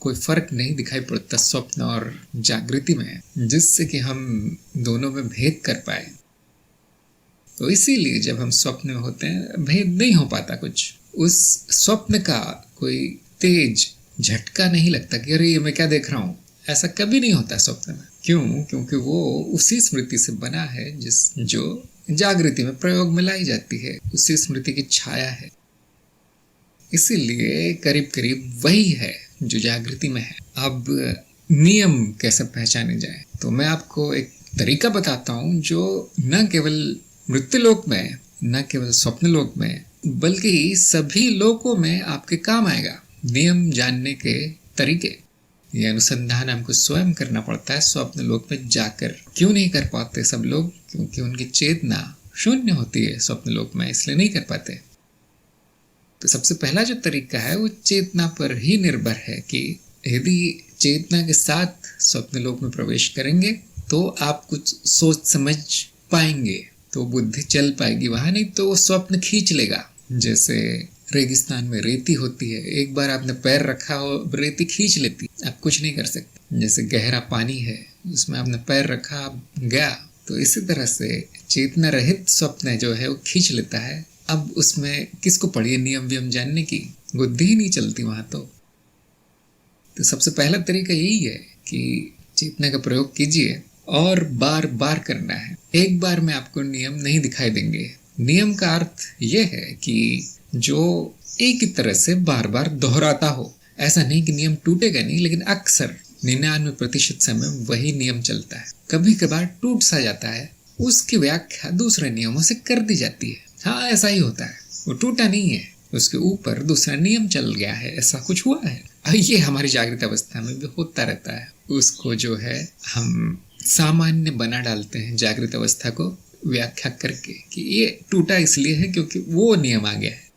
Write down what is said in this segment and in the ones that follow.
कोई फर्क नहीं दिखाई पड़ता स्वप्न और जागृति में, जिससे कि हम दोनों में भेद कर पाए। तो इसीलिए जब हम स्वप्न में होते हैं भेद नहीं हो पाता कुछ, उस स्वप्न का कोई तेज झटका नहीं लगता कि अरे ये मैं क्या देख रहा हूँ, ऐसा कभी नहीं होता स्वप्न में। क्यों? क्योंकि वो उसी स्मृति से बना है जो जागृति में प्रयोग में लाई जाती है, उसी स्मृति की छाया है। इसीलिए करीब करीब वही है जो जागृति में है। अब नियम कैसे पहचाने जाए, तो मैं आपको एक तरीका बताता हूँ जो न केवल मृत्युलोक में, न केवल स्वप्न लोक में, बल्कि सभी लोकों में आपके काम आएगा। नियम जानने के तरीके, ये अनुसंधान हमको स्वयं करना पड़ता है स्वप्न लोक में जाकर। क्यों नहीं कर पाते सब लोग? क्योंकि उनकी चेतना शून्य होती है स्वप्न लोक में, इसलिए नहीं कर पाते। तो सबसे पहला जो तरीका है वो चेतना पर ही निर्भर है कि यदि चेतना के साथ स्वप्न लोक में प्रवेश करेंगे तो आप कुछ सोच समझ पाएंगे, तो बुद्धि चल पाएगी वहां, नहीं तो वो स्वप्न खींच लेगा। जैसे रेगिस्तान में रेती होती है, एक बार आपने पैर रखा हो रेती खींच लेती, आप कुछ नहीं कर सकते। जैसे गहरा पानी है, उसमें आपने पैर रखा गया, तो इसी तरह से चेतना रहित स्वप्न जो है वो खींच लेता है। अब उसमें किसको पड़ी नियम वियम जानने की, बुद्धि ही नहीं चलती वहां। तो सबसे पहला तरीका यही है कि चेतना का प्रयोग कीजिए और बार बार करना है। एक बार में आपको नियम नहीं दिखाई देंगे। नियम का अर्थ यह है कि जो एक ही तरह से बार बार दोहराता हो। ऐसा नहीं कि नियम टूटेगा नहीं, लेकिन अक्सर 99% समय वही नियम चलता है। कभी कभार टूट सा जाता है, उसकी व्याख्या दूसरे नियमों से कर दी जाती है। हाँ, ऐसा ही होता है, वो टूटा नहीं है, उसके ऊपर दूसरा नियम चल गया है, ऐसा कुछ हुआ है। ये हमारी जागृत अवस्था में भी होता रहता है। उसको जो है हम सामान्य बना डालते हैं जागृत अवस्था को व्याख्या करके कि ये टूटा इसलिए है क्योंकि वो नियम आ गया है।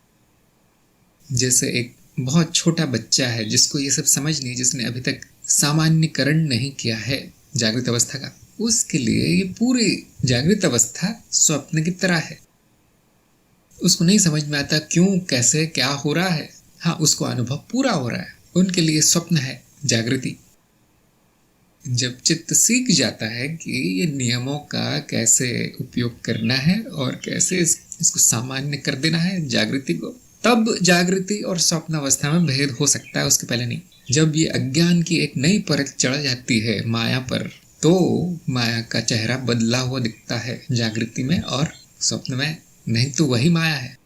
जैसे एक बहुत छोटा बच्चा है जिसको ये सब समझ नहीं, जिसने अभी तक सामान्यकरण नहीं किया है जागृत अवस्था का, उसके लिए ये पूरी जागृत अवस्था स्वप्न की तरह है। उसको नहीं समझ में आता क्यों, कैसे, क्या हो रहा है। हाँ, उसको अनुभव पूरा हो रहा है, उनके लिए स्वप्न है जागृति। जब चित्त सीख जाता है कि ये नियमों का कैसे उपयोग करना है और कैसे इसको सामान्य कर देना है जागृति को, तब जागृति और स्वप्न अवस्था में भेद हो सकता है, उसके पहले नहीं। जब ये अज्ञान की एक नई परत चढ़ जाती है माया पर, तो माया का चेहरा बदला हुआ दिखता है जागृति में और स्वप्न में, नहीं तो वही माया है।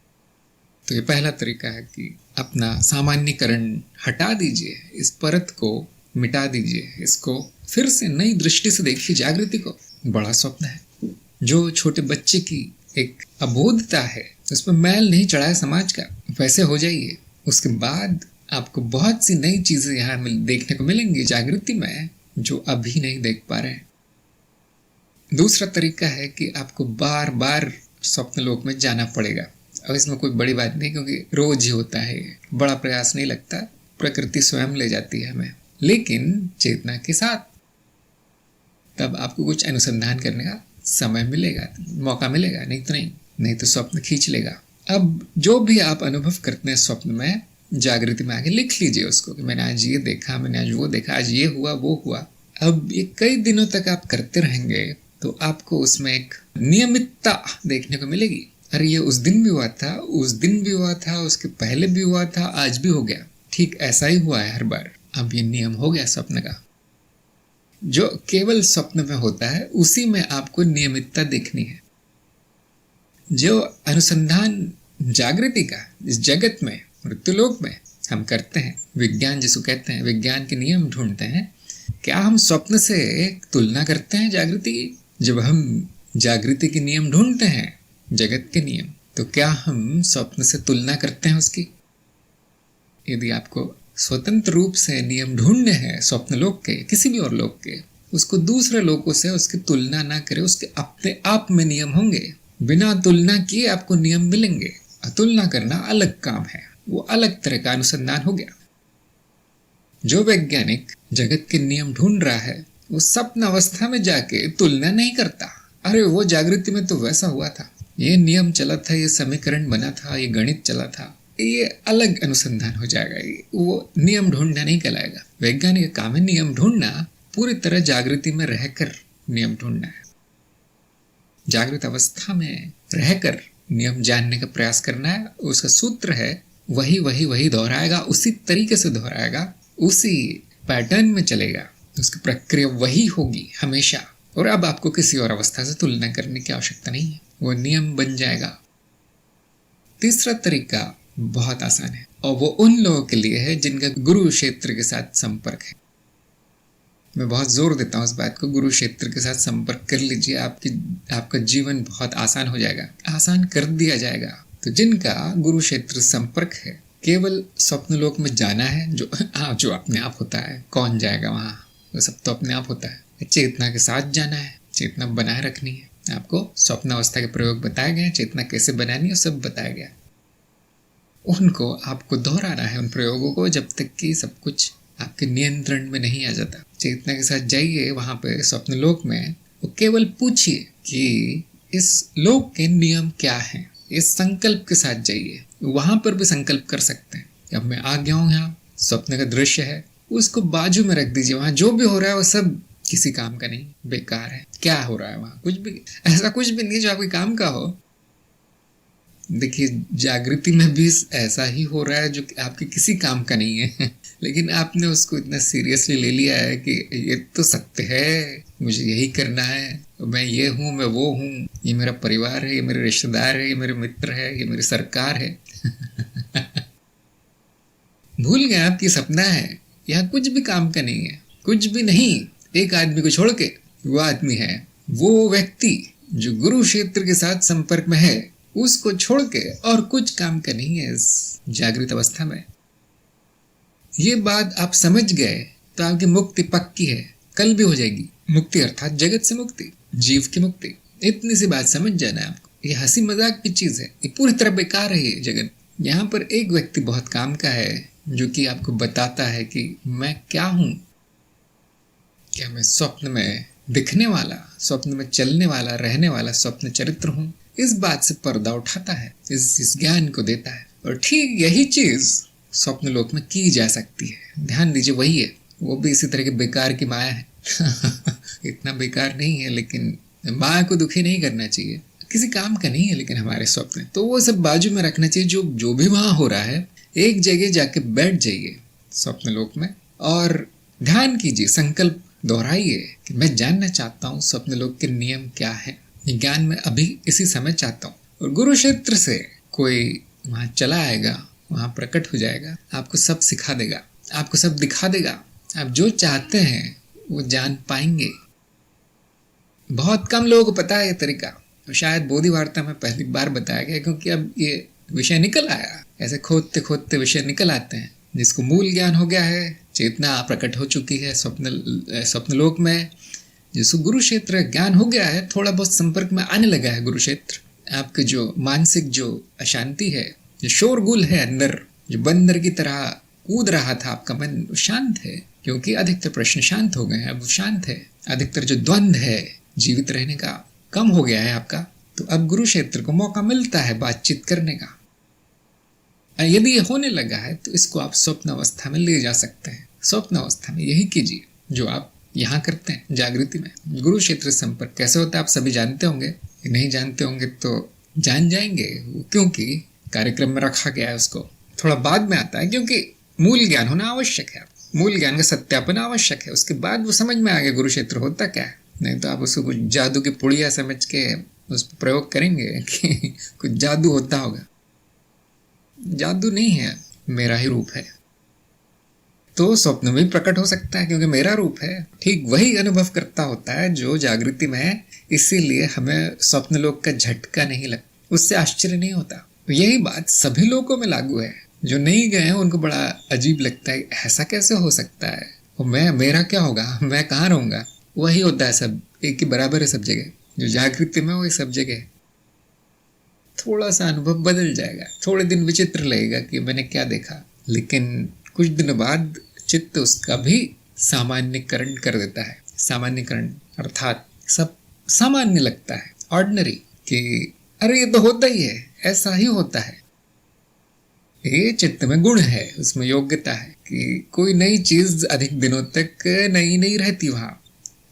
तो ये पहला तरीका है कि अपना सामान्यकरण हटा दीजिए, इस परत को मिटा दीजिए, इसको फिर से नई दृष्टि से देखिए जागृति को। बड़ा स्वप्न है जो छोटे बच्चे की एक अबोधता है, उसमें मैल नहीं चढ़ा है समाज का, वैसे हो जाइए। उसके बाद आपको बहुत सी नई चीजें यहाँ देखने को मिलेंगी जागृति में जो अभी नहीं देख पा रहे हैं। दूसरा तरीका है कि आपको बार बार स्वप्न लोक में जाना पड़ेगा। अब इसमें कोई बड़ी बात नहीं, क्योंकि रोज ही होता है, बड़ा प्रयास नहीं लगता, प्रकृति स्वयं ले जाती है हमें, लेकिन चेतना के साथ। तब आपको कुछ अनुसंधान करने का समय मिलेगा, मौका मिलेगा, नहीं तो स्वप्न खींच लेगा। अब जो भी आप अनुभव करते हैं स्वप्न में, जागृति में आके लिख लीजिए उसको कि मैंने आज ये देखा, मैंने आज वो देखा, आज ये हुआ, वो हुआ। अब ये कई दिनों तक आप करते रहेंगे तो आपको उसमें एक नियमितता देखने को मिलेगी। अरे ये उस दिन भी हुआ था, उस दिन भी हुआ था, उसके पहले भी हुआ था, आज भी हो गया, ठीक ऐसा ही हुआ है हर बार। अब ये नियम हो गया स्वप्न का। जो केवल स्वप्न में होता है उसी में आपको नियमितता देखनी है। जो अनुसंधान जागृति का इस जगत में, मृत्युलोक में हम करते हैं, विज्ञान जिसको कहते हैं, विज्ञान के नियम ढूंढते हैं, क्या हम स्वप्न से तुलना करते हैं जागृति की? जब हम जागृति के नियम ढूंढते हैं, जगत के नियम, तो क्या हम स्वप्न से तुलना करते हैं उसकी? यदि आपको स्वतंत्र रूप से नियम ढूंढने हैं स्वप्न लोक के, किसी भी और लोक के, उसको दूसरे लोकों से उसकी तुलना ना करें, उसके अपने आप में नियम होंगे। बिना तुलना किए आपको नियम मिलेंगे। तुलना करना अलग काम है, वो अलग तरह का अनुसंधान हो गया। जो वैज्ञानिक जगत के नियम ढूंढ रहा है वो स्वप्न अवस्था में जाके तुलना नहीं करता। अरे वो जागृति में तो वैसा हुआ था, ये नियम चला था, ये समीकरण बना था, ये गणित चला था, ये अलग अनुसंधान हो जाएगा, वो नियम ढूंढना नहीं कहलाएगा। वैज्ञानिक काम है नियम ढूंढना, पूरी तरह जागृति में रहकर नियम ढूंढना है। जागृत अवस्था में रहकर नियम जानने का प्रयास करना है। उसका सूत्र है वही वही वही दोहराएगा, उसी तरीके से दोहराएगा, उसी पैटर्न में चलेगा, उसकी प्रक्रिया वही होगी हमेशा। और अब आपको किसी और अवस्था से तुलना करने की आवश्यकता नहीं है, वो नियम बन जाएगा। तीसरा तरीका बहुत आसान है और वो उन लोगों के लिए है जिनका गुरु क्षेत्र के साथ संपर्क है। मैं बहुत जोर देता हूँ इस बात को, गुरु क्षेत्र के साथ संपर्क कर लीजिए, आपका जीवन बहुत आसान हो जाएगा, आसान कर दिया जाएगा। तो जिनका गुरु क्षेत्र संपर्क है, केवल स्वप्न लोक में जाना है, जो अपने आप होता है। कौन जाएगा वहाँ, वो सब तो अपने आप होता है। चेतना के साथ जाना है, चेतना बनाए रखनी है। आपको स्वप्न अवस्था के प्रयोग बताए गए, चेतना कैसे बनानी है सब बताया गया। उनको आपको दोहराना है, उन प्रयोगों को, जब तक कि सब कुछ आपके नियंत्रण में नहीं आ जाता। चेतना के साथ जाइए वहां पे स्वप्न लोक में, वो केवल पूछिए कि इस लोक के नियम क्या हैं। इस संकल्प के साथ जाइए, वहां पर भी संकल्प कर सकते हैं। अब मैं आ गया हूँ यहाँ, स्वप्न का दृश्य है, उसको बाजू में रख दीजिए। वहां जो भी हो रहा है वो सब किसी काम का नहीं, बेकार है। क्या हो रहा है वहां, कुछ भी ऐसा कुछ भी नहीं जो आपके काम का हो। देखिए जागृति में भी ऐसा ही हो रहा है जो आपके किसी काम का नहीं है लेकिन आपने उसको इतना सीरियसली ले लिया है कि ये तो सत्य है, मुझे यही करना है, मैं ये हूँ, मैं वो हूँ, ये मेरा परिवार है, ये मेरे रिश्तेदार है, ये मेरे मित्र है, ये मेरी सरकार है भूल गए आपकी सपना है, यहाँ कुछ भी काम का नहीं है, कुछ भी नहीं। एक आदमी को छोड़ के वो आदमी है, वो व्यक्ति जो गुरु क्षेत्र के साथ संपर्क में है, उसको छोड़ के और कुछ काम का नहीं है इस जागृत अवस्था में। ये बात आप समझ गए तो आपकी मुक्ति पक्की है, कल भी हो जाएगी। मुक्ति अर्थात जगत से मुक्ति, जीव की मुक्ति। इतनी सी बात समझ जाना है आपको। ये हंसी मजाक की चीज है, ये पूरी तरह बेकार है ये जगत। यहाँ पर एक व्यक्ति बहुत काम का है जो कि आपको बताता है कि मैं क्या हूँ। क्या मैं स्वप्न में दिखने वाला, स्वप्न में चलने वाला, रहने वाला स्वप्न चरित्र हूँ? इस बात से पर्दा उठाता है, इस ज्ञान को देता है। और ठीक यही चीज स्वप्न लोक में की जा सकती है। ध्यान दीजिए वही है, वो भी इसी तरह के बेकार की माया है इतना बेकार नहीं है, लेकिन माया को दुखी नहीं करना चाहिए, किसी काम का नहीं है। लेकिन हमारे स्वप्न तो वो सब बाजू में रखना चाहिए। जो भी वहां हो रहा है, एक जगह जाके बैठ जाइए स्वप्न लोक में और ध्यान कीजिए, संकल्प दोहराइए कि मैं जानना चाहता हूँ स्वप्न लोक के नियम क्या है। ये ज्ञान मैं अभी इसी समय चाहता हूँ। और गुरु क्षेत्र से कोई वहां चला आएगा, वहां प्रकट हो जाएगा, आपको सब सिखा देगा, आपको सब दिखा देगा। आप जो चाहते हैं वो जान पाएंगे। बहुत कम लोगों को पता है ये तरीका, तो शायद बोधि वार्ता में पहली बार बताया गया, क्योंकि अब ये विषय निकल आया। ऐसे खोदते खोदते विषय निकल आते हैं। जिसको मूल ज्ञान हो गया है, चेतना प्रकट हो चुकी है स्वप्न लोक में, जिसको गुरु क्षेत्र ज्ञान हो गया है, थोड़ा बहुत संपर्क में आने लगा है गुरु क्षेत्र, आपके जो मानसिक जो अशांति है, जो शोरगुल है अंदर, जो बंदर की तरह कूद रहा था आपका मन, वो शांत है। क्योंकि अधिकतर प्रश्न शांत हो गए हैं, अब वो शांत है। अधिकतर जो द्वंद्व है जीवित रहने का कम हो गया है आपका। तो अब गुरु क्षेत्र को मौका मिलता है बातचीत करने का। यदि ये होने लगा है तो इसको आप स्वप्न अवस्था में ले जा सकते हैं। स्वप्न अवस्था में यही कीजिए जो आप यहाँ करते हैं जागृति में। गुरु क्षेत्र संपर्क कैसे होता है आप सभी जानते होंगे, नहीं जानते होंगे तो जान जाएंगे, क्योंकि कार्यक्रम में रखा गया है। उसको थोड़ा बाद में आता है, क्योंकि मूल ज्ञान होना आवश्यक है। मूल ज्ञान का सत्यापन आवश्यक है, उसके बाद वो समझ में आ गया गुरु क्षेत्र होता क्या है। नहीं तो आप उसको कुछ जादू की पुड़िया समझ के उस पर प्रयोग करेंगे कि कुछ जादू होता होगा। जादू नहीं है, मेरा ही रूप है। तो स्वप्न में प्रकट हो सकता है क्योंकि मेरा रूप है। ठीक वही अनुभव करता होता है जो जागृति में है। इसीलिए हमें स्वप्न लोक का झटका नहीं लगता, उससे आश्चर्य नहीं होता। यही बात सभी लोगों में लागू है। जो नहीं गए हैं उनको बड़ा अजीब लगता है, ऐसा कैसे हो सकता है, मेरा क्या होगा, मैं कहाँ रहूंगा। वही होता है, सब एक ही बराबर है सब जगह। जो जागृति में वही सब जगह। थोड़ा सा अनुभव बदल जाएगा, थोड़े दिन विचित्र लगेगा कि मैंने क्या देखा, लेकिन कुछ दिन बाद चित्त उसका भी सामान्यकरण कर देता है। सामान्यकरण अर्थात सब सामान्य लगता है, ऑर्डिनरी, कि अरे ये तो होता ही है, ऐसा ही होता है। ये चित्त में गुण है, उसमें योग्यता है कि कोई नई चीज अधिक दिनों तक नई नहीं रहती वहाँ।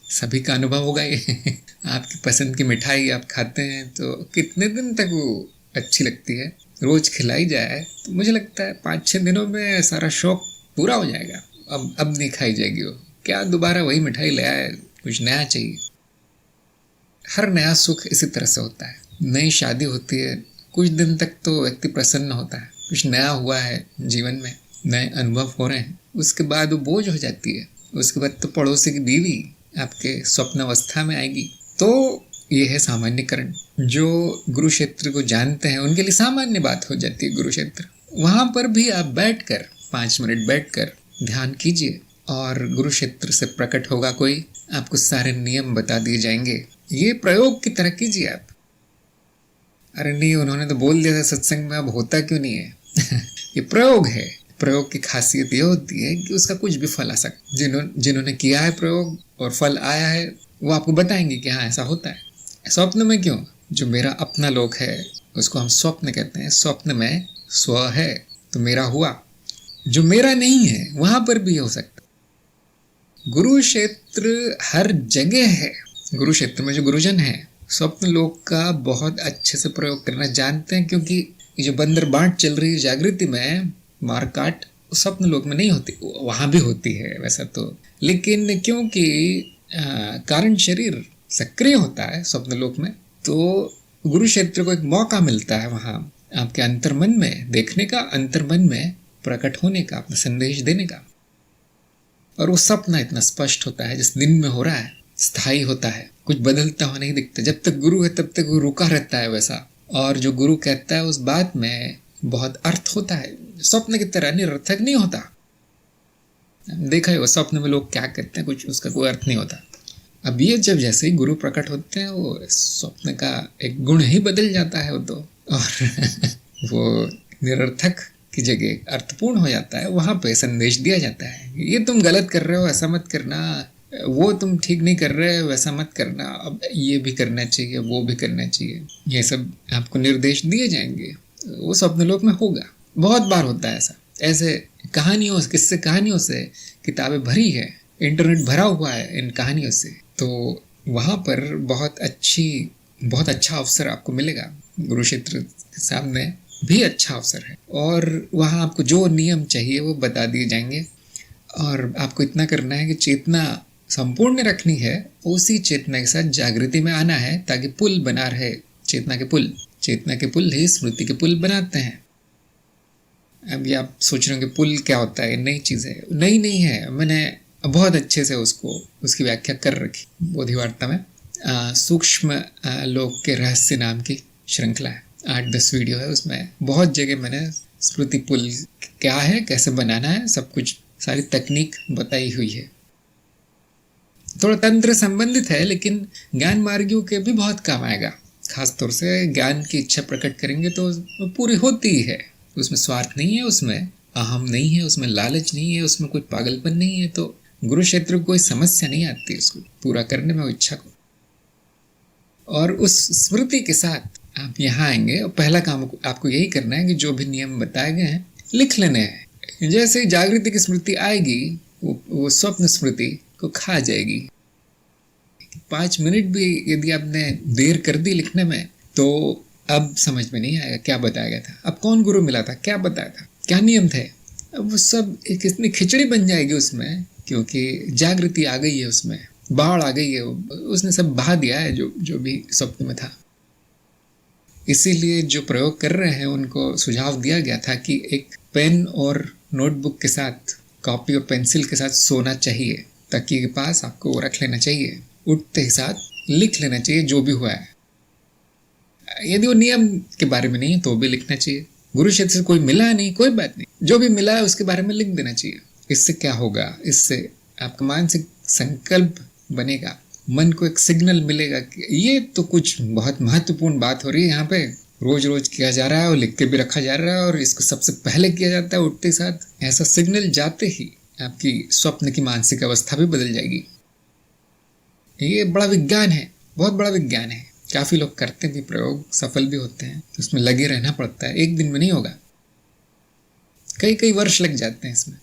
सभी का अनुभव होगा ये। आपकी पसंद की मिठाई आप खाते हैं तो कितने दिन तक वो अच्छी लगती है, रोज खिलाई जाए तो मुझे लगता है 5-6 दिनों में सारा शौक पूरा हो जाएगा। अब नहीं खाई जाएगी वो, क्या दोबारा वही मिठाई ले आए, कुछ नया चाहिए। हर नया सुख इसी तरह से होता है। नई शादी होती है, कुछ दिन तक तो व्यक्ति प्रसन्न होता है, कुछ नया हुआ है जीवन में, नए अनुभव हो रहे हैं, उसके बाद वो बोझ हो जाती है। उसके बाद तो पड़ोसी की बीवी आपके स्वप्न अवस्था में आएगी। तो ये है सामान्यकरण। जो गुरु क्षेत्र को जानते हैं उनके लिए सामान्य बात हो जाती है गुरु क्षेत्र। वहां पर भी आप बैठकर 5 मिनट बैठकर ध्यान कीजिए और गुरु क्षेत्र से प्रकट होगा कोई, आपको सारे नियम बता दिए जाएंगे। ये प्रयोग की तरह कीजिए आप। अरे नहीं, उन्होंने तो बोल दिया था सत्संग में, अब होता क्यों नहीं है? ये प्रयोग है। प्रयोग की खासियत ये होती है कि उसका कुछ भी फल आ सकता। जिन्होंने किया है प्रयोग और फल आया है वो आपको बताएंगे कि हाँ ऐसा होता है। स्वप्न में क्यों? जो मेरा अपना लोक है उसको हम स्वप्न कहते हैं। स्वप्न में स्व है तो मेरा हुआ, जो मेरा नहीं है वहां पर भी हो सकता। गुरु क्षेत्र हर जगह है। गुरु क्षेत्र में जो गुरुजन है स्वप्न लोक का बहुत अच्छे से प्रयोग करना जानते हैं, क्योंकि ये जो बंदर बांट चल रही है जागृति में, मारकाट स्वप्न लोक में नहीं होती, वहां भी होती है वैसा तो, लेकिन क्योंकि कारण शरीर सक्रिय होता है स्वप्न लोक में, तो गुरु क्षेत्र को एक मौका मिलता है वहां आपके अंतर्मन में देखने का, अंतर्मन में प्रकट होने का, अपना संदेश देने का। और वो सपना इतना स्पष्ट होता है, जिस दिन में हो रहा है, स्थायी होता है, कुछ बदलता हुआ नहीं दिखता। जब तक गुरु है तब तक वो रुका रहता है वैसा, और जो गुरु कहता है उस बात में बहुत अर्थ होता है, स्वप्न की तरह निरर्थक नहीं होता। देखा है वो स्वप्न में लोग क्या करते हैं, कुछ उसका कोई अर्थ नहीं होता। अब ये जब जैसे ही गुरु प्रकट होते हैं वो स्वप्न का एक गुण ही बदल जाता है वो तो, और वो निरर्थक की जगह अर्थपूर्ण हो जाता है। वहां पे संदेश दिया जाता है, ये तुम गलत कर रहे हो, ऐसा मत करना, वो तुम ठीक नहीं कर रहे हो, वैसा मत करना, अब ये भी करना चाहिए, वो भी करना चाहिए। ये सब आपको निर्देश दिए जाएंगे। वो स्वप्नलोक में होगा, बहुत बार होता है ऐसा। ऐसे कहानियों, किस्से कहानियों से किताबें भरी है, इंटरनेट भरा हुआ है इन कहानियों से। तो वहाँ पर बहुत अच्छा अवसर आपको मिलेगा। गुरु क्षेत्र के सामने भी अच्छा अवसर है, और वहाँ आपको जो नियम चाहिए वो बता दिए जाएंगे। और आपको इतना करना है कि चेतना संपूर्ण रखनी है, उसी चेतना के साथ जागृति में आना है, ताकि पुल बना रहे। चेतना के पुल ही स्मृति के पुल बनाते हैं। अभी आप सोच रहे हो कि पुल क्या होता है, नई चीज़ है? नहीं है, मैंने बहुत अच्छे से उसकी व्याख्या कर रखी बोधिवार्ता में। सूक्ष्म लोक के रहस्य नाम की श्रृंखला है, 8-10 वीडियो है, उसमें बहुत जगह मैंने स्मृति पुल क्या है, कैसे बनाना है, सब कुछ सारी तकनीक बताई हुई है। थोड़ा तंत्र संबंधित है, लेकिन ज्ञान मार्गियों के भी बहुत काम आएगा। खास तौर से ज्ञान की इच्छा प्रकट करेंगे तो वो पूरी होती ही है। उसमें स्वार्थ नहीं है, उसमें अहम नहीं है, उसमें लालच नहीं है, उसमें कोई पागलपन नहीं है। तो गुरु क्षेत्र को कोई समस्या नहीं आती उसको पूरा करने में, वो इच्छा को। और उस स्मृति के साथ आप यहाँ आएंगे, और पहला काम आपको यही करना है कि जो भी नियम बताए गए हैं लिख लेने हैं। जैसे ही जागृति की स्मृति आएगी, वो स्वप्न स्मृति को खा जाएगी। 5 मिनट भी यदि आपने देर कर दी लिखने में, तो अब समझ में नहीं आएगा क्या बताया गया था, अब कौन गुरु मिला था, क्या बताया था, क्या नियम थे। अब वो सब एक इतनी खिचड़ी बन जाएगी उसमें, क्योंकि जागृति आ गई है, उसमें बाढ़ आ गई है, उसने सब बहा दिया है जो भी स्वप्न में था। इसीलिए जो प्रयोग कर रहे हैं उनको सुझाव दिया गया था कि एक पेन और नोटबुक के साथ, कॉपी और पेंसिल के साथ सोना चाहिए, तकिए के पास आपको वो रख लेना चाहिए, उठते ही साथ लिख लेना चाहिए जो भी हुआ है। यदि वो नियम के बारे में नहीं है तो भी लिखना चाहिए। गुरु क्षेत्र से कोई मिला नहीं, कोई बात नहीं, जो भी मिला है उसके बारे में लिख देना चाहिए। इससे क्या होगा, इससे आपका मानसिक संकल्प बनेगा, मन को एक सिग्नल मिलेगा कि ये तो कुछ बहुत महत्वपूर्ण बात हो रही है यहाँ पे, रोज रोज किया जा रहा है और लिख के भी रखा जा रहा है, और इसको सबसे पहले किया जाता है उठते साथ। ऐसा सिग्नल जाते ही आपकी स्वप्न की मानसिक अवस्था भी बदल जाएगी। ये बड़ा विज्ञान है, बहुत बड़ा विज्ञान है। काफी लोग करते भी प्रयोग, सफल भी होते हैं। उसमें लगे रहना पड़ता है, एक दिन में नहीं होगा। कई कई वर्ष लग जाते हैं इसमें।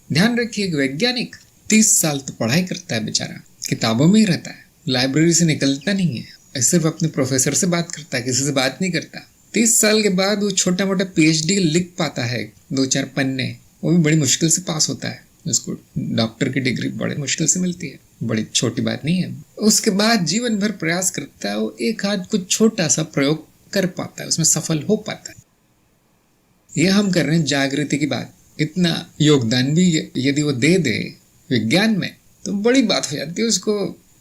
ध्यान रखिए, एक वैज्ञानिक 30 साल तो पढ़ाई करता है बेचारा, किताबों में ही रहता है, लाइब्रेरी से निकलता नहीं है, सिर्फ अपने प्रोफेसर से बात करता है, किसी से बात नहीं करता। 30 साल के बाद वो छोटा मोटा PhD लिख पाता है, 2-4 पन्ने, वो भी बड़ी मुश्किल से पास होता है। उसको डॉक्टर की डिग्री बड़ी मुश्किल से मिलती है, बड़ी छोटी बात नहीं है। उसके बाद जीवन भर प्रयास करता है, वो एक आध कुछ छोटा सा प्रयोग कर पाता है, उसमें सफल हो पाता है। ये हम कर रहे हैं जागृति की बात। इतना योगदान भी यदि वो दे दे विज्ञान में तो बड़ी बात हो जाती है। उसको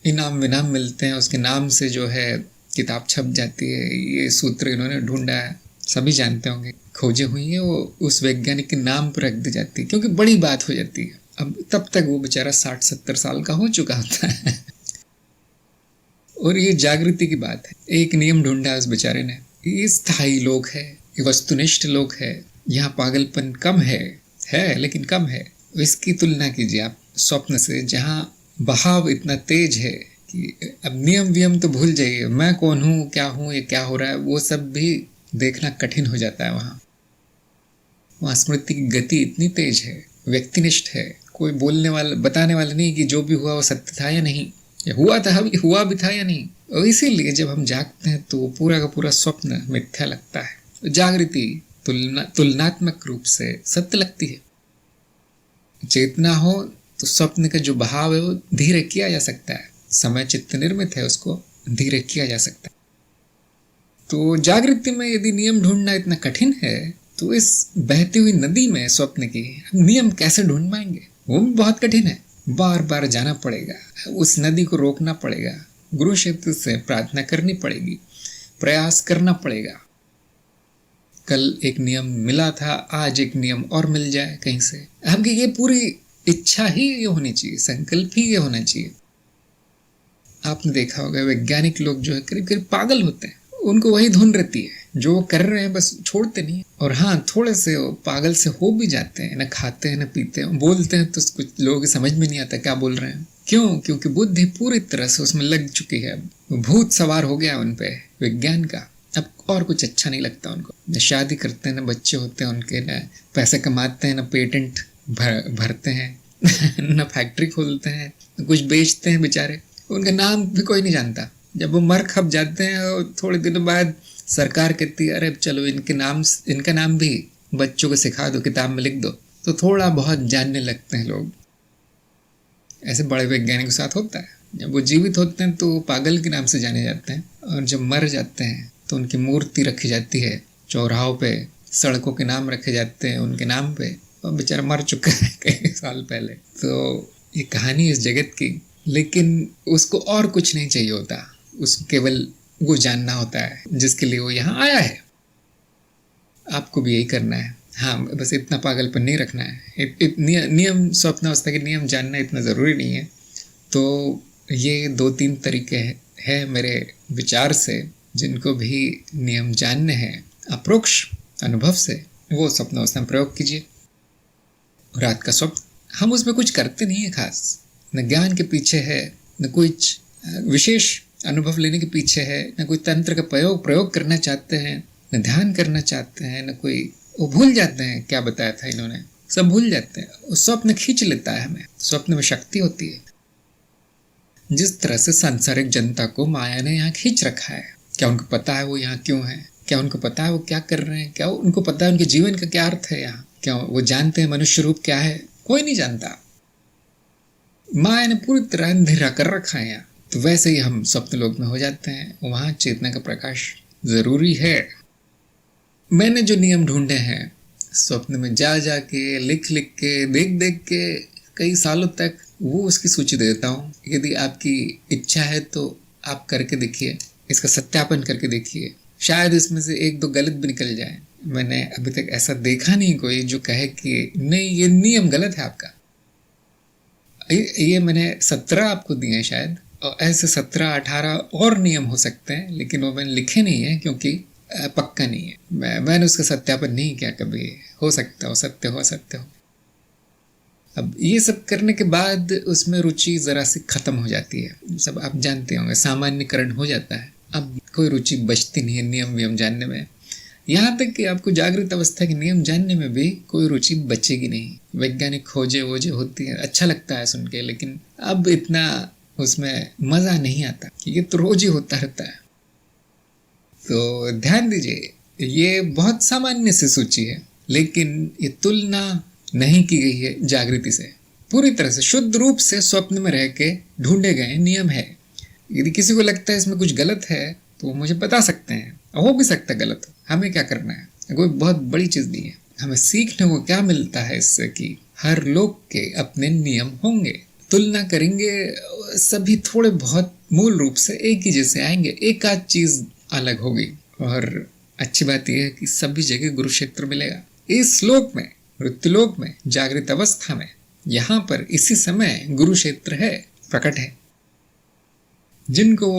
इनाम विनाम मिलते हैं, उसके नाम से जो है किताब छप जाती है। ये सूत्र इन्होंने ढूंढा है, सभी जानते होंगे, खोजे हुई है, वो उस वैज्ञानिक के नाम पर रख दी जाती है, क्योंकि बड़ी बात हो जाती है। अब तब तक वो बेचारा 60-70 साल का हो चुका होता है। और ये जागृति की बात है। एक नियम ढूंढा उस बेचारे ने। ये स्थायी लोग है, ये वस्तुनिष्ठ लोग है, यहाँ पागलपन कम है लेकिन कम है। इसकी तुलना कीजिए आप स्वप्न से, जहाँ बहाव इतना तेज है कि अब नियम वियम तो भूल जाइए, मैं कौन हूँ, ये क्या हो रहा है, वो सब भी देखना कठिन हो जाता है। वहाँ स्मृति की गति इतनी तेज है, व्यक्तिनिष्ठ है, कोई बोलने वाला बताने वाला नहीं कि जो भी हुआ वो सत्य था या नहीं, हुआ भी था या नहीं। और इसीलिए जब हम जागते हैं तो पूरा का पूरा स्वप्न मिथ्या लगता है। जागृति तुलनात्मक रूप से सत्य लगती है। चेतना हो तो स्वप्न का जो बहाव है वो धीरे किया जा सकता है, समय चित्त निर्मित है, उसको धीरे किया जा सकता है। तो जागृति में यदि नियम ढूंढना इतना कठिन है तो इस बहती हुई नदी में स्वप्न की नियम कैसे ढूंढ पाएंगे? वो भी बहुत कठिन है। बार बार जाना पड़ेगा, उस नदी को रोकना पड़ेगा, गुरु क्षेत्र से प्रार्थना करनी पड़ेगी, प्रयास करना पड़ेगा। कल एक नियम मिला था, आज एक नियम और मिल जाए कहीं से। आपकी ये पूरी इच्छा ही ये होनी चाहिए, संकल्प ही ये होना चाहिए। आपने देखा होगा वैज्ञानिक लोग जो है करीब करीब पागल होते हैं, उनको वही धुन रहती है, जो वो कर रहे हैं बस छोड़ते नहीं। और हाँ, थोड़े से पागल से हो भी जाते हैं, ना खाते हैं ना पीते हैं, बोलते हैं तो कुछ लोगों की समझ में नहीं आता क्या बोल रहे हैं। क्यों? क्योंकि बुद्धि पूरी तरह से उसमें लग चुकी है, भूत सवार हो गया उन पे विज्ञान का। अब और कुछ अच्छा नहीं लगता उनको। न शादी करते हैं, न बच्चे होते हैं उनके, न पैसे कमाते हैं, न पेटेंट भरते हैं, न फैक्ट्री खोलते हैं, न कुछ बेचते हैं बेचारे, उनका नाम भी कोई नहीं जानता। जब वो मर खप जाते हैं और थोड़े दिनों बाद सरकार कहती है अरे चलो इनका नाम भी बच्चों को सिखा दो, किताब में लिख दो, तो थोड़ा बहुत जानने लगते हैं लोग। ऐसे बड़े वैज्ञानिक के साथ होता है। जब वो जीवित होते हैं तो पागल के नाम से जाने जाते हैं, और जब मर जाते हैं तो उनकी मूर्ति रखी जाती है चौराहों पे, सड़कों के नाम रखे जाते हैं उनके नाम पे, और बेचारा मर चुका है कई साल पहले। तो ये कहानी इस जगत की, लेकिन उसको और कुछ नहीं चाहिए होता, उसको केवल वो जानना होता है जिसके लिए वो यहाँ आया है। आपको भी यही करना है। हाँ, बस इतना पागलपन नहीं रखना है। नियम स्वप्नावस्था के नियम जानना इतना ज़रूरी नहीं है। तो ये 2-3 तरीके हैं मेरे विचार से, जिनको भी नियम जानने हैं अप्रोक्ष अनुभव से, वो स्वप्नावस्था में प्रयोग कीजिए। रात का स्वप्न, हम उसमें कुछ करते नहीं है खास, न ज्ञान के पीछे है, न कुछ विशेष अनुभव लेने के पीछे है, न कोई तंत्र का प्रयोग करना चाहते हैं, न ध्यान करना चाहते हैं, न कोई, वो भूल जाते हैं क्या बताया था इन्होंने, सब भूल जाते हैं। स्वप्न खींच लेता है हमें, स्वप्न में शक्ति होती है। जिस तरह से सांसारिक जनता को माया ने यहाँ खींच रखा है, क्या उनको पता है वो यहाँ क्यों है? क्या उनको पता है वो क्या कर रहे हैं? क्या उनको पता है उनके जीवन का क्या अर्थ है यहाँ? क्या वो जानते हैं मनुष्य रूप क्या है? कोई नहीं जानता। माया ने पूरी तरह अंधेरा कर रखा है यहाँ। तो वैसे ही हम स्वप्न लोक में हो जाते हैं, वहाँ चेतना का प्रकाश जरूरी है। मैंने जो नियम ढूंढे हैं स्वप्न में, जा के, लिख के, देख के कई सालों तक, वो उसकी सूची देता हूँ। यदि आपकी इच्छा है तो आप करके देखिए, इसका सत्यापन करके देखिए, शायद इसमें से 1-2 गलत भी निकल जाए। मैंने अभी तक ऐसा देखा नहीं कोई जो कहे कि नहीं ये नियम गलत है आपका। ये मैंने 17 आपको दिए हैं शायद, और ऐसे 17-18 और नियम हो सकते हैं, लेकिन वो मैंने लिखे नहीं है क्योंकि पक्का नहीं है। मैंने उसका सत्यापन नहीं किया कभी, हो सकता हो सत्य हो। अब ये सब करने के बाद उसमें रुचि ज़रा सी ख़त्म हो जाती है। सब आप जानते होंगे, सामान्यकरण हो जाता है। अब कोई रुचि बचती नहीं है नियम वियम जानने में। यहाँ तक कि आपको जागृत अवस्था के नियम जानने में भी कोई रुचि बचेगी नहीं। वैज्ञानिक खोजे वोजे होती है, अच्छा लगता है सुन के, लेकिन अब इतना उसमें मजा नहीं आता, ये तो रोज ही होता रहता है। तो ध्यान दीजिए, ये बहुत सामान्य सी सूची है, लेकिन ये तुलना नहीं की गई है जागृति से। पूरी तरह से शुद्ध रूप से स्वप्न में रह के ढूंढे गए नियम है। यदि किसी को लगता है इसमें कुछ गलत है तो वो मुझे बता सकते हैं, हो भी सकता है गलत। हमें क्या करना है, कोई बहुत बड़ी चीज नहीं है। हमें सीखने को क्या मिलता है इससे कि हर लोग के अपने नियम होंगे। तुलना करेंगे, सभी थोड़े बहुत मूल रूप से एक ही जैसे आएंगे, एक आध चीज अलग होगी। और अच्छी बात यह है कि सभी जगह गुरुक्षेत्र मिलेगा। इस लोक में, मृत्युलोक में, जागृत अवस्था में, यहाँ पर इसी समय गुरुक्षेत्र है, प्रकट है। जिनको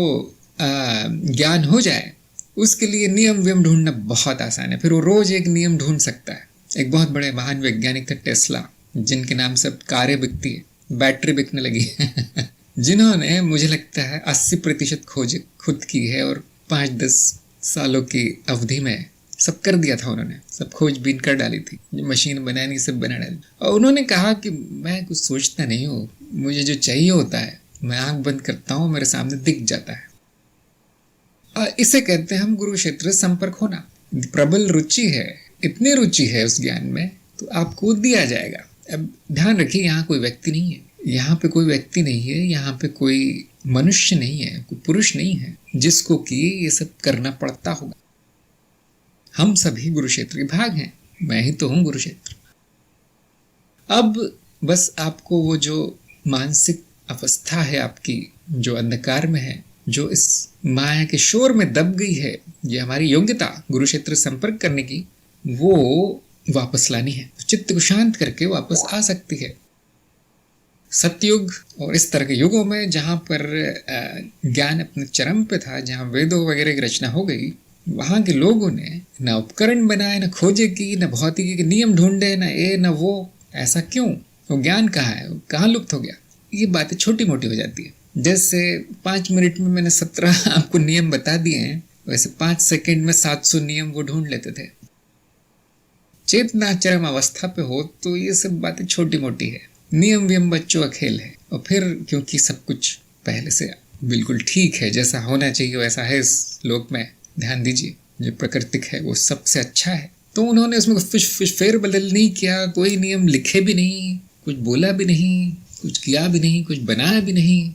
ज्ञान हो जाए उसके लिए नियम वियम ढूंढना बहुत आसान है। फिर वो रोज एक नियम ढूंढ सकता है। एक बहुत बड़े महान वैज्ञानिक थे टेस्ला, जिनके नाम से कारें बिकती है, बैटरी बिकने लगी है जिन्होंने मुझे लगता है 80% खोज खुद की है और 5-10 सालों की अवधि में सब कर दिया था। उन्होंने सब खोजबीन कर डाली थी, जो मशीन बनानी सब बना डाली। और उन्होंने कहा कि मैं कुछ सोचता नहीं हूँ, मुझे जो चाहिए होता है मैं आंख बंद करता हूँ, मेरे सामने दिख जाता है। इसे कहते हैं हम गुरुक्षेत्र संपर्क होना। प्रबल रुचि है, इतनी रुचि है उस ज्ञान में तो आपको दिया जाएगा। अब ध्यान रखिए, यहाँ कोई व्यक्ति नहीं है, यहाँ पे कोई व्यक्ति नहीं है, यहाँ पे कोई मनुष्य नहीं है, कोई पुरुष नहीं है जिसको कि ये सब करना पड़ता होगा। हम सभी गुरुक्षेत्र के भाग हैं, मैं ही तो हूँ गुरुक्षेत्र। अब बस आपको वो जो मानसिक अवस्था है आपकी, जो अंधकार में है, जो इस माया के शोर में दब गई है, ये हमारी योग्यता गुरुक्षेत्र संपर्क करने की, वो वापस लानी है। चित्त को शांत करके वापस आ सकती है। सतयुग और इस तरह के युगों में जहाँ पर ज्ञान अपने चरम पे था, जहाँ वेदों वगैरह की रचना हो गई, वहाँ के लोगों ने न उपकरण बनाए, न खोजे की, न भौतिकी के नियम ढूंढे, न ये न वो। ऐसा क्यों? वो ज्ञान कहाँ है, कहाँ लुप्त हो गया? ये बातें छोटी मोटी हो जाती है। जैसे 5 मिनट में मैंने 17 आपको नियम बता दिए हैं, वैसे 5 सेकंड में 700 नियम वो ढूंढ लेते थे। चेतना चरम अवस्था पे हो तो ये सब बातें छोटी मोटी है, नियम वियम बच्चों का खेल है। और फिर क्योंकि सब कुछ पहले से बिल्कुल ठीक है, जैसा होना चाहिए वैसा है इस लोक में। ध्यान दीजिए, जो प्राकृतिक है वो सबसे अच्छा है, तो उन्होंने उसमें कुछ फेर बदल नहीं किया, कोई नियम लिखे भी नहीं, कुछ बोला भी नहीं, कुछ किया भी नहीं, कुछ बनाया भी नहीं।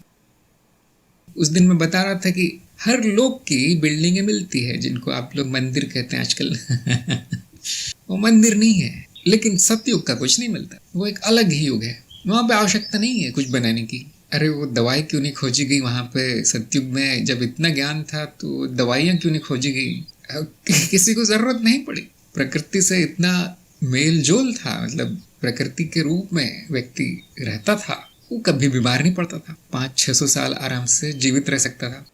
उस दिन मैं बता रहा था कि हर लोक की बिल्डिंगें मिलती है, जिनको आप लोग मंदिर कहते हैं आजकल वो मंदिर नहीं है, लेकिन सतयुग का कुछ नहीं मिलता। वो एक अलग ही युग है, वहाँ पे आवश्यकता नहीं है कुछ बनाने की। अरे वो दवाई क्यों नहीं खोजी गई वहाँ पे सतयुग में? जब इतना ज्ञान था तो दवाइयाँ क्यों नहीं खोजी गई? किसी को जरूरत नहीं पड़ी। प्रकृति से इतना मेल जोल था, मतलब प्रकृति के रूप में व्यक्ति रहता था, वो कभी बीमार नहीं पड़ता था, 500-600 साल आराम से जीवित रह सकता था।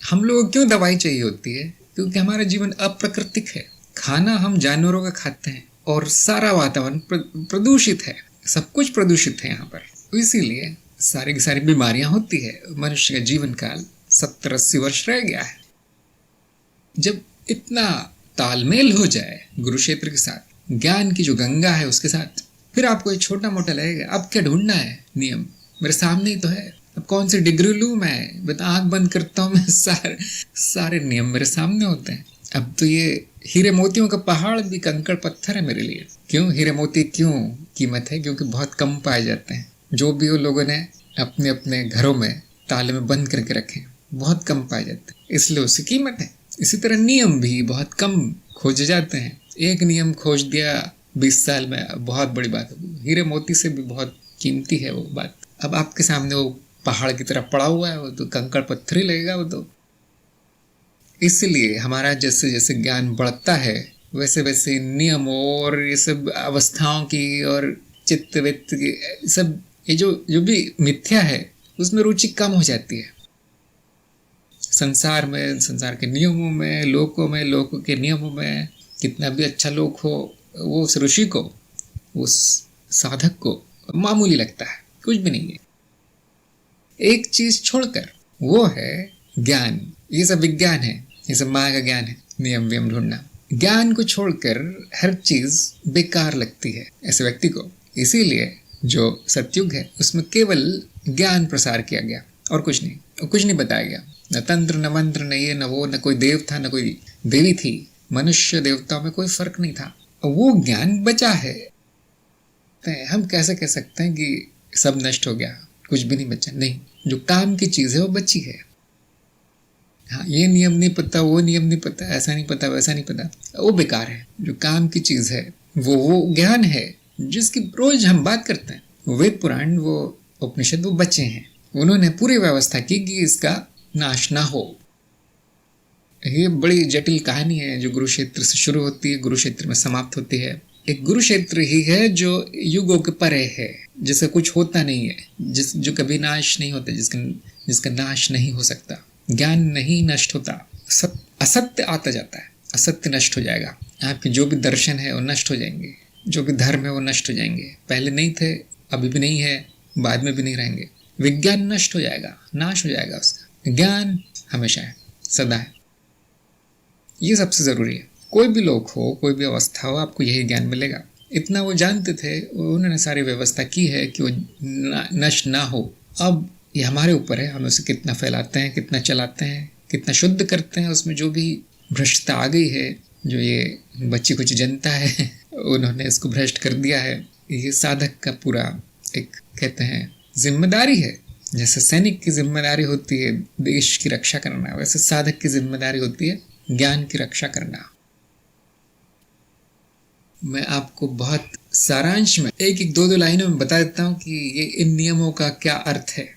हम लोग क्यों दवाई चाहिए होती है? क्योंकि हमारा जीवन अप्राकृतिक है। खाना हम जानवरों का खाते हैं और सारा वातावरण प्रदूषित है, सब कुछ प्रदूषित है यहाँ पर, इसीलिए सारी की सारी बीमारियां होती है। मनुष्य का जीवन काल 70-80 वर्ष रह गया है। जब इतना तालमेल हो जाए गुरुक्षेत्र के साथ, ज्ञान की जो गंगा है उसके साथ, फिर आपको ये छोटा मोटा लगेगा। अब क्या ढूंढना है? नियम मेरे सामने ही तो है। अब कौन सी डिग्री लूँ मैं? बता, आंख बंद करता हूँ मैं, सारे नियम मेरे सामने होते हैं। अब तो ये हीरे मोतियों का पहाड़ भी कंकड़ पत्थर है मेरे लिए। क्यों हीरे मोती क्यों कीमत है? क्योंकि बहुत कम पाए जाते हैं। जो भी वो लोगों ने अपने अपने घरों में ताले में बंद करके रखे, बहुत कम पाए जाते हैं, इसलिए उसकी कीमत है। इसी तरह नियम भी बहुत कम खोजे जाते हैं। एक नियम खोज दिया 20 साल में, बहुत बड़ी बात है। हीरे मोती से भी बहुत कीमती है वो बात। अब आपके सामने वो पहाड़ की तरह पड़ा हुआ है, वो तो कंकड़ पत्थर ही लगेगा वो तो। इसलिए हमारा जैसे जैसे ज्ञान बढ़ता है, वैसे वैसे नियम और ये सब अवस्थाओं की और चित्त वित्त की सब, ये जो भी मिथ्या है उसमें रुचि कम हो जाती है। संसार में, संसार के नियमों में, लोकों के नियमों में कितना भी अच्छा लोक हो, वो उस ऋषि को, उस साधक को मामूली लगता है, कुछ भी नहीं है। एक चीज छोड़कर, वो है ज्ञान। ये सब विज्ञान है, ये सब माया का ज्ञान है। नियम वियम ढूंढना। ज्ञान को छोड़कर हर चीज बेकार लगती है ऐसे व्यक्ति को। इसीलिए जो सतयुग है उसमें केवल ज्ञान प्रसार किया गया और कुछ नहीं, कुछ नहीं बताया गया। न तंत्र न मंत्र न ये न वो, न कोई देव था न कोई देवी थी। मनुष्य देवताओं में कोई फर्क नहीं था। वो ज्ञान बचा है। हम कैसे कह सकते हैं कि सब नष्ट हो गया, कुछ भी नहीं बचा? नहीं, जो काम की चीज है वो बची है। हाँ, ये नियम नहीं पता, वो नियम नहीं पता, ऐसा नहीं पता, वैसा नहीं पता, वो बेकार है। जो काम की चीज है वो ज्ञान है जिसकी रोज हम बात करते हैं। वो वेद पुराण, वो उपनिषद, वो बचे हैं। उन्होंने पूरी व्यवस्था की कि इसका नाश ना हो। ये बड़ी जटिल कहानी है जो कुरुक्षेत्र से शुरू होती है, कुरुक्षेत्र में समाप्त होती है। एक कुरुक्षेत्र ही है जो युगों के परे है, जिसका कुछ होता नहीं है, जो कभी नाश नहीं होता, जिसका नाश नहीं हो सकता। ज्ञान नहीं नष्ट होता, असत्य आता जाता है, असत्य नष्ट हो जाएगा। आपके जो भी दर्शन है वो नष्ट हो जाएंगे, जो भी धर्म है वो नष्ट हो जाएंगे। पहले नहीं थे, अभी भी नहीं है, बाद में भी नहीं रहेंगे। विज्ञान नष्ट हो जाएगा, नाश हो जाएगा उसका। ज्ञान हमेशा है, सदा है। ये सबसे जरूरी है। कोई भी लोग हो, कोई भी अवस्था हो, आपको यही ज्ञान मिलेगा। इतना वो जानते थे, उन्होंने सारी व्यवस्था की है कि वो नष्ट ना हो। अब ये हमारे ऊपर है, हम उसे कितना फैलाते हैं, कितना चलाते हैं, कितना शुद्ध करते हैं। उसमें जो भी भ्रष्टता आ गई है, जो ये बच्ची कुछ जनता है उन्होंने इसको भ्रष्ट कर दिया है। ये साधक का पूरा एक कहते हैं जिम्मेदारी है। जैसे सैनिक की जिम्मेदारी होती है देश की रक्षा करना, वैसे साधक की जिम्मेदारी होती है ज्ञान की रक्षा करना। मैं आपको बहुत सारांश में एक दो लाइनों में बता देता हूँ कि ये इन नियमों का क्या अर्थ है।